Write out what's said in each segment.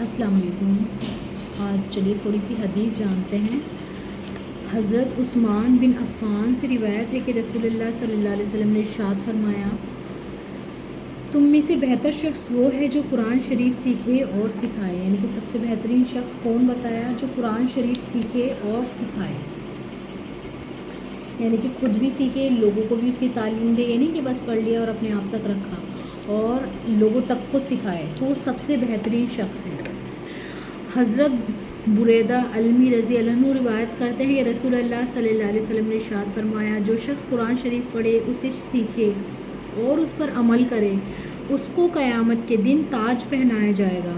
السلام علیکم۔ آج چلیے تھوڑی سی حدیث جانتے ہیں۔ حضرت عثمان بن عفان سے روایت ہے کہ رسول اللہ صلی اللہ علیہ وسلم نے ارشاد فرمایا، تم میں سے بہتر شخص وہ ہے جو قرآن شریف سیکھے اور سکھائے۔ یعنی کہ سب سے بہترین شخص کون بتایا؟ جو قرآن شریف سیکھے اور سکھائے، یعنی کہ خود بھی سیکھے، لوگوں کو بھی اس کی تعلیم دے، یعنی کہ بس پڑھ لیا اور اپنے آپ تک رکھا اور لوگوں تک کو سکھائے، تو وہ سب سے بہترین شخص ہے۔ حضرت بریدہ علمی رضی اللہ عنہ روایت کرتے ہیں کہ رسول اللہ صلی اللہ علیہ وسلم نے ارشاد فرمایا، جو شخص قرآن شریف پڑھے، اسے سیکھے اور اس پر عمل کرے، اس کو قیامت کے دن تاج پہنایا جائے گا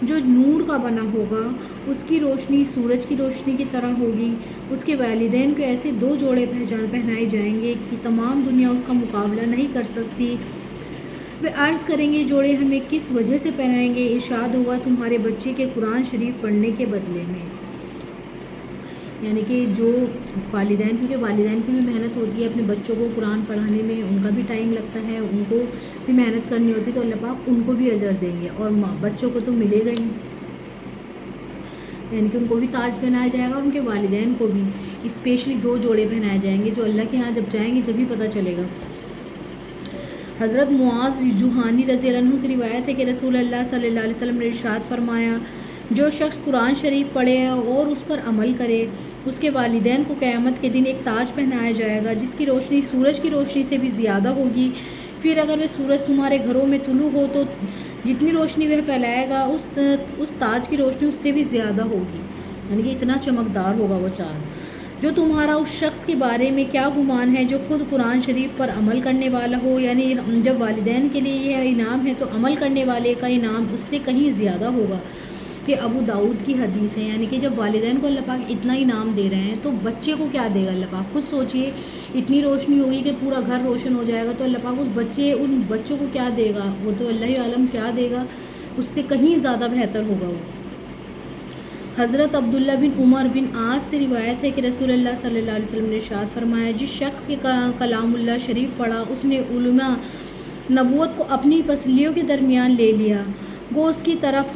جو نور کا بنا ہوگا، اس کی روشنی سورج کی روشنی کی طرح ہوگی۔ اس کے والدین کو ایسے 2 جوڑے پہنائے جائیں گے کہ تمام دنیا اس کا مقابلہ نہیں کر سکتی۔ وہ عرض کریں گے، جوڑے ہمیں کس وجہ سے پہنائیں گے؟ ارشاد ہوا، تمہارے بچے کے قرآن شریف پڑھنے کے بدلے میں۔ یعنی کہ جو والدین، کیونکہ والدین کی بھی محنت ہوتی ہے اپنے بچوں کو قرآن پڑھانے میں، ان کا بھی ٹائم لگتا ہے، ان کو بھی محنت کرنی ہوتی ہے، تو اللہ پاک ان کو بھی اجر دیں گے اور بچوں کو تو ملے گا ہی، یعنی کہ ان کو بھی تاج پہنایا جائے گا اور ان کے والدین کو بھی اسپیشلی 2 جوڑے پہنائے جائیں گے، جو اللہ کے ہاں جب جائیں گے جب ہی پتہ چلے گا۔ حضرت معاذ جوہانی رضی اللہ عنہ سے روایت ہے کہ رسول اللہ صلی اللہ علیہ وسلم نے ارشاد فرمایا، جو شخص قرآن شریف پڑھے اور اس پر عمل کرے، اس کے والدین کو قیامت کے دن ایک تاج پہنایا جائے گا جس کی روشنی سورج کی روشنی سے بھی زیادہ ہوگی۔ پھر اگر وہ سورج تمہارے گھروں میں طلوع ہو تو جتنی روشنی وہ پھیلائے گا اس تاج کی روشنی اس سے بھی زیادہ ہوگی، یعنی کہ اتنا چمکدار ہوگا وہ تاج۔ جو تمہارا اس شخص کے بارے میں کیا گمان ہے جو خود قرآن شریف پر عمل کرنے والا ہو؟ یعنی جب والدین کے لیے یہ انعام ہے تو عمل کرنے والے کا انعام اس سے کہیں زیادہ ہوگا۔ کہ ابو داؤد کی حدیث ہے، یعنی کہ جب والدین کو اللہ پاک اتنا انعام دے رہے ہیں تو بچے کو کیا دے گا اللہ پاک؟ خود سوچئے، اتنی روشنی ہوگی کہ پورا گھر روشن ہو جائے گا، تو اللہ پاک ان بچوں کو کیا دے گا؟ وہ تو اللہ عالم کیا دے گا، اس سے کہیں زیادہ بہتر ہوگا وہ۔ حضرت عبداللہ بن عمر بن عاص سے روایت ہے کہ رسول اللہ صلی اللہ علیہ وسلم نے ارشاد فرمایا، جس شخص کے کلام اللہ شریف پڑھا، اس نے علماء نبوت کو اپنی پسلیوں کے درمیان لے لیا، وہ اس کی طرف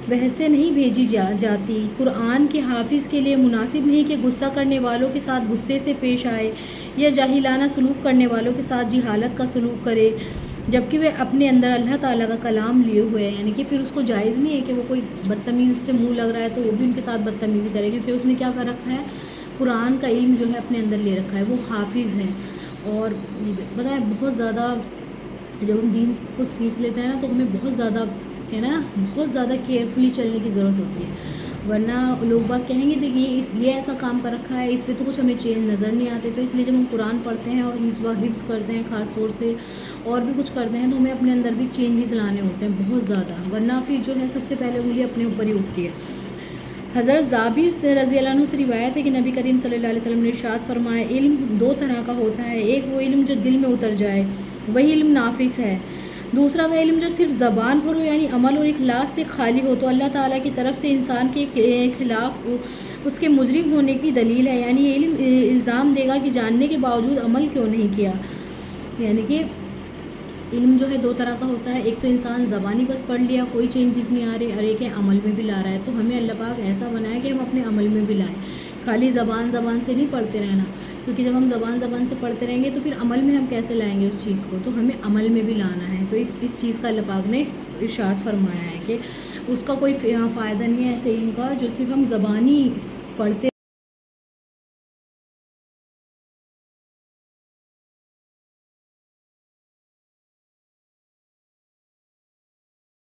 ویسے نہیں بھیجی جاتی۔ قرآن کے حافظ کے لیے مناسب نہیں کہ غصہ کرنے والوں کے ساتھ غصے سے پیش آئے یا جاہلانہ سلوک کرنے والوں کے ساتھ جہالت کا سلوک کرے، جبکہ وہ اپنے اندر اللہ تعالیٰ کا کلام لیے ہوئے ہیں۔ یعنی کہ پھر اس کو جائز نہیں ہے کہ وہ کوئی بدتمیز سے منہ لگ رہا ہے تو وہ بھی ان کے ساتھ بدتمیزی کرے، کیونکہ اس نے کیا کر رکھا ہے؟ قرآن کا علم جو ہے اپنے اندر لے رکھا ہے، وہ حافظ ہیں۔ اور پتہ ہے بہت زیادہ جب ہم دین کو سیکھ لیتے ہیں نا تو ہمیں بہت زیادہ کیئرفلی چلنے کی ضرورت ہوتی ہے، ورنہ لوگ باگ کہیں گے کہ یہ ایسا کام کر رکھا ہے، اس پہ تو کچھ ہمیں چینج نظر نہیں آتے۔ تو اس لیے جب ہم قرآن پڑھتے ہیں اور حفظ کرتے ہیں خاص طور سے، اور بھی کچھ کرتے ہیں، تو ہمیں اپنے اندر بھی چینجز لانے ہوتے ہیں بہت زیادہ، ورنہ پھر جو ہے سب سے پہلے انگلی اپنے اوپر ہی اٹھتی ہے۔ حضرت جابر سے رضی اللہ عنہ سے روایت ہے کہ نبی کریم صلی اللہ علیہ وسلم نے ارشاد فرمایا، علم 2 طرح کا ہوتا ہے، ایک وہ علم جو دل میں اتر جائے، وہی علم نافع ہے۔ دوسرا وہ علم جو صرف زبان پر ہو، یعنی عمل اور اخلاص سے خالی ہو، تو اللہ تعالیٰ کی طرف سے انسان کے خلاف اس کے مجرم ہونے کی دلیل ہے، یعنی یہ علم الزام دے گا کہ جاننے کے باوجود عمل کیوں نہیں کیا۔ یعنی کہ علم جو ہے 2 طرح کا ہوتا ہے، ایک تو انسان زبانی بس پڑھ لیا، کوئی چینجز نہیں آ رہے، اور ایک ہے عمل میں بھی لا رہا ہے۔ تو ہمیں اللہ پاک ایسا بنائے کہ ہم اپنے عمل میں بھی لائیں، خالی زبان سے نہیں پڑھتے رہنا، کیونکہ جب ہم زبان سے پڑھتے رہیں گے تو پھر عمل میں ہم کیسے لائیں گے اس چیز کو؟ تو ہمیں عمل میں بھی لانا ہے۔ تو اس چیز کا اللہ پاک نے ارشاد فرمایا ہے کہ اس کا کوئی فائدہ نہیں ہے ایسے علم کا جو صرف ہم زبانی پڑھتے